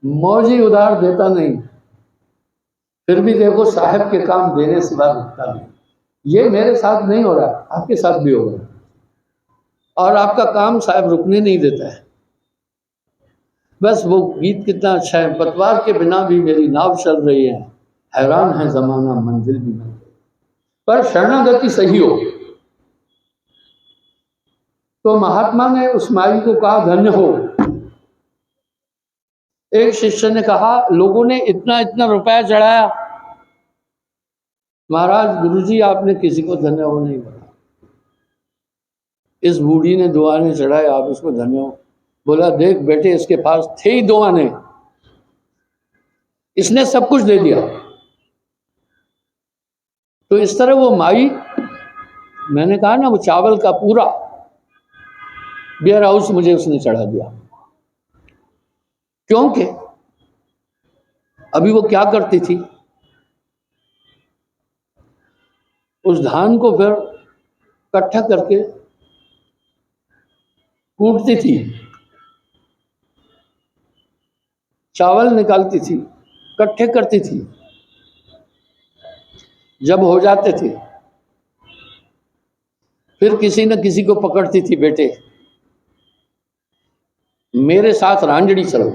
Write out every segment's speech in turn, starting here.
मौजी उधार देता नहीं, फिर भी देखो साहब के काम देने से बाद रुकता नहीं। ये मेरे साथ नहीं हो रहा, आपके साथ भी होगा। और आपका काम साहब रुकने नहीं देता है। बस वो गीत कितना अच्छा है, पतवार के बिना भी मेरी नाव चल रही है, हैरान है जमाना मंजिल भी मिल गई, पर शरणागति सही हो। तो महात्मा ने उस माई को कहा धन्य हो। एक शिष्य ने कहा लोगों ने इतना इतना रुपया चढ़ाया, महाराज गुरुजी आपने किसी को धन्य हो नहीं बोला। इस बूढ़ी ने 2 आने चढ़ाए, आप उसको धन्य हो। बोला देख बेटे, इसके पास थे ही 2 आने, इसने सब कुछ दे दिया। तो इस तरह वो माई, मैंने कहा ना, वो चावल का पूरा वेयर हाउस मुझे उसने चढ़ा दिया। क्योंकि अभी वो क्या करती थी, उस धान को फिर इकट्ठा करके कूटती थी, चावल निकालती थी, इकट्ठे करती थी। जब हो जाते थे फिर किसी न किसी को पकड़ती थी, बेटे मेरे साथ रांझड़ी चलो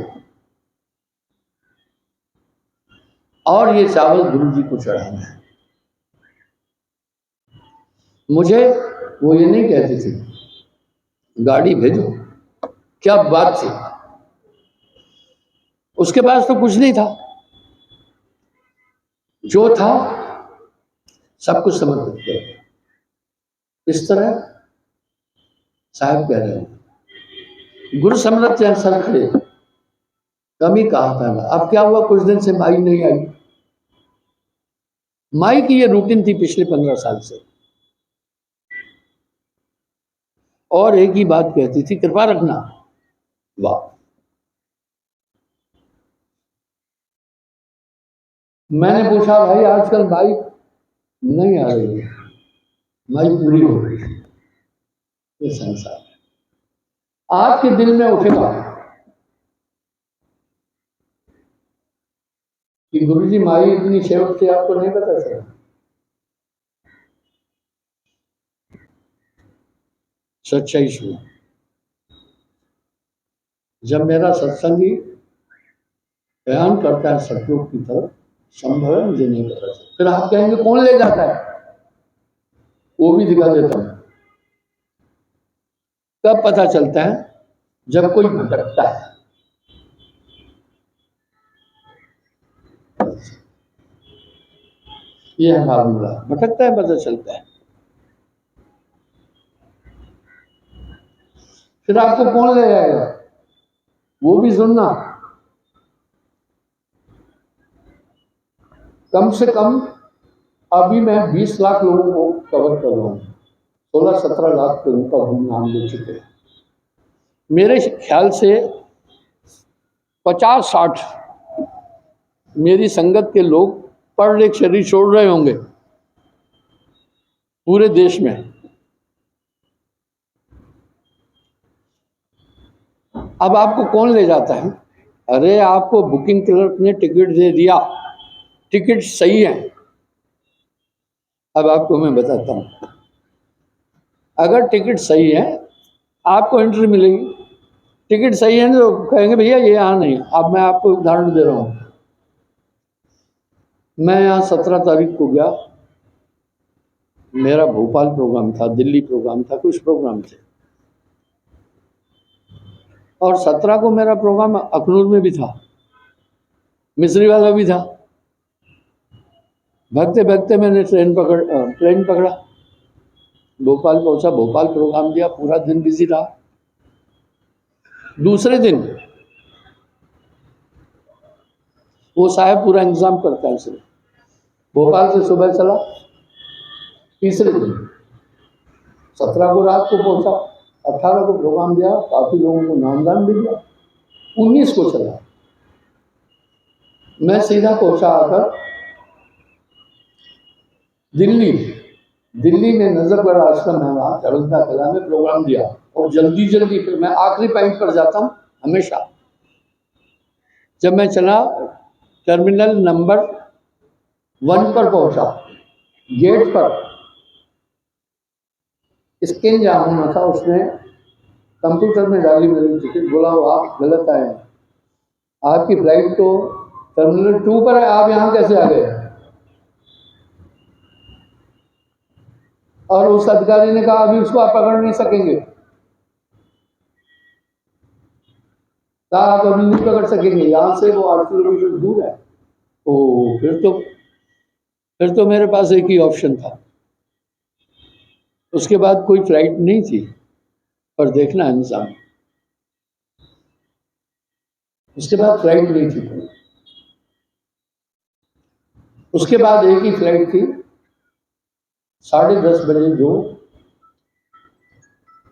और ये चावल गुरु जी को चढ़ाना है। मुझे वो ये नहीं कहती थी गाड़ी भेजो, क्या बात थी। उसके पास तो कुछ नहीं था, जो था सब कुछ समर्पित किया। इस तरह साहब कह रहे हैं गुरु समृत सर खड़े, कमी कहा था ना। अब क्या हुआ, कुछ दिन से माई नहीं आई। माई की ये रूटीन थी पिछले 15 साल से, और एक ही बात कहती थी कृपा रखना। वाह, मैंने पूछा भाई आजकल माई नहीं आ रही है, माई पूरी हो गई है। ये संसार आपके दिल में उठेगा कि गुरुजी माई इतनी सेवक थी, आपको नहीं पता चला। सच्चाई सुनो, जब मेरा सत्संगी बयान करता है सतयुग की तरफ, संभव है मुझे नहीं पता चला। फिर आप कहेंगे कौन ले जाता है, वो भी दिखा देता हूं। कब पता चलता है, जब कोई भटकता है। ये है फार्मूला, भटकता है पता चलता है। फिर आपको कौन ले जाएगा, वो भी सुनना। कम से कम अभी मैं 20 लाख लोगों को कवर कर रहा हूँ, 16-17 लाख लोगों का हम नाम ले चुके हैं। मेरे ख्याल से 50-60 मेरी संगत के लोग पर एक शरीर छोड़ रहे होंगे पूरे देश में। अब आपको कौन ले जाता है, अरे आपको बुकिंग क्लर्क ने टिकट दे दिया, टिकट सही है। अब आपको मैं बताता हूँ, अगर टिकट सही है आपको एंट्री मिलेगी, टिकट सही है तो कहेंगे भैया ये यहाँ नहीं। अब मैं आपको उदाहरण दे रहा हूँ, मैं यहाँ 17 तारीख को गया, मेरा भोपाल प्रोग्राम था, दिल्ली प्रोग्राम था, कुछ प्रोग्राम थे, और 17 को मेरा प्रोग्राम अखनूर में भी था, मिस्री वाला भी था। भागते भागते मैंने ट्रेन पकड़ा, भोपाल पहुंचा, भोपाल प्रोग्राम दिया, पूरा दिन बिजी रहा। दूसरे दिन वो साहब पूरा इंतजाम करता है सिर्फ, भोपाल से सुबह चला, तीसरे दिन 17 को रात को पहुंचा, 18 को प्रोग्राम दिया, काफी लोगों को नामदान भी दिया, 19 को चला। मैं सीधा पहुंचा आकर दिल्ली, दिल्ली में नजरगढ़ आश्रम है, वहां झड़कता कला में प्रोग्राम दिया, और जल्दी जल्दी फिर मैं आखिरी पॉइंट पर जाता हूँ हमेशा। जब मैं चला टर्मिनल नंबर 1 पर पहुंचा, गेट पर स्कैन जहाँ होना था उसने कंप्यूटर में डाली मेरी टिकट, बोला वो आप गलत आए हैं, आपकी फ्लाइट तो टर्मिनल 2 पर है, आप यहाँ कैसे आ गए? और उस अधिकारी ने कहा अभी उसको आप पकड़ नहीं सकेंगे, कहा आप अभी नहीं पकड़ सकेंगे, यहाँ से वो 8 किलोमीटर दूर है। ओ फिर तो मेरे पास एक ही ऑप्शन था। उसके बाद कोई फ्लाइट नहीं थी, पर देखना इंसान, उसके बाद फ्लाइट नहीं थी। उसके बाद एक ही फ्लाइट थी 10:30 बजे जो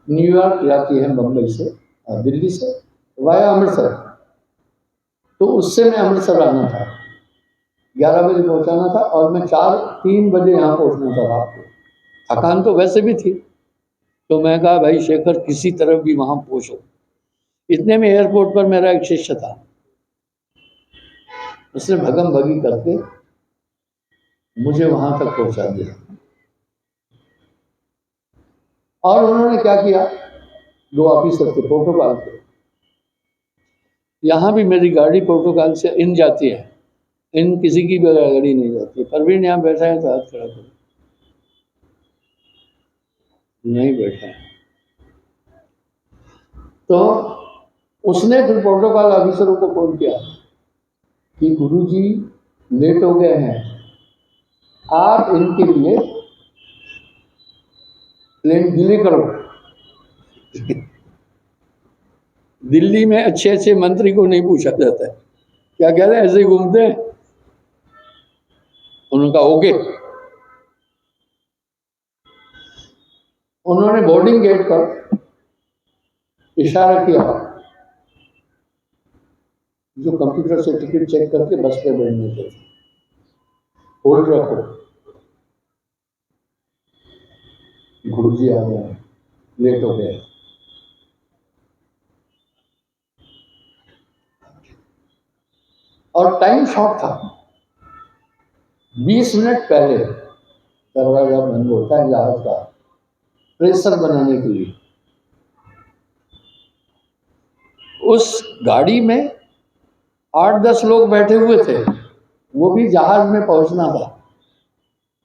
न्यूयॉर्क जाती है बम्बई से, दिल्ली से वाया अमृतसर। तो उससे मैं अमृतसर आना था, 11 बजे पहुंचाना था और मैं 3 बजे यहाँ पहुंचना था रात को। थकान तो वैसे भी थी, तो मैं कहा भाई शेखर किसी तरह भी वहाँ पहुँचो। इतने में एयरपोर्ट पर मेरा एक शिष्य था, उसने भगम भगी करके मुझे वहाँ तक पहुँचा दिया। और उन्होंने क्या किया, 2 ऑफिसर थे प्रोटोकॉल के, यहाँ भी मेरी गाड़ी प्रोटोकॉल से इन जाती है, इन किसी की भी गाड़ी नहीं जाती है। परवीन यहाँ बैठा है तो हाथ खड़ा करो, नहीं बैठा है। तो उसने फिर प्रोटोकॉल ऑफिसरों को फोन किया कि गुरुजी लेट हो गए हैं, आप इनके लिए प्लेन डिले करो। दिल्ली में अच्छे अच्छे मंत्री को नहीं पूछा जाता है, क्या कहते हैं ऐसे ही घूमते हैं। उन्होंने कहा ओके। उन्होंने बोर्डिंग गेट पर इशारा किया, जो कंप्यूटर से टिकट चेक करके बस पे बैठने थे, होल्ड रखो, गुरुजी आ गए, लेट हो गए। और टाइम शॉर्ट था, 20 मिनट पहले दरवाजा बंद होता है जहाज का, प्रेशर बनाने के लिए। उस गाड़ी में 8-10 लोग बैठे हुए थे, वो भी जहाज में पहुंचना था,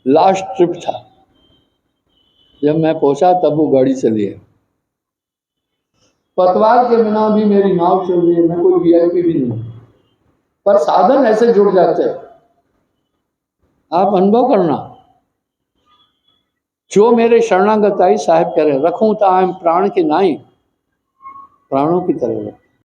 लास्ट ट्रिप था। जब मैं पहुंचा तब वो गाड़ी चली है। पतवार के बिना भी मेरी नाव चल रही है, मैं कोई वीआईपी भी नहीं, पर साधन ऐसे जुड़ जाते हैं। आप अनुभव करना, जो मेरे शरणागत आई, साहब कह रहे रखूं ताम प्राण के नाई, प्राणों की तरह रख।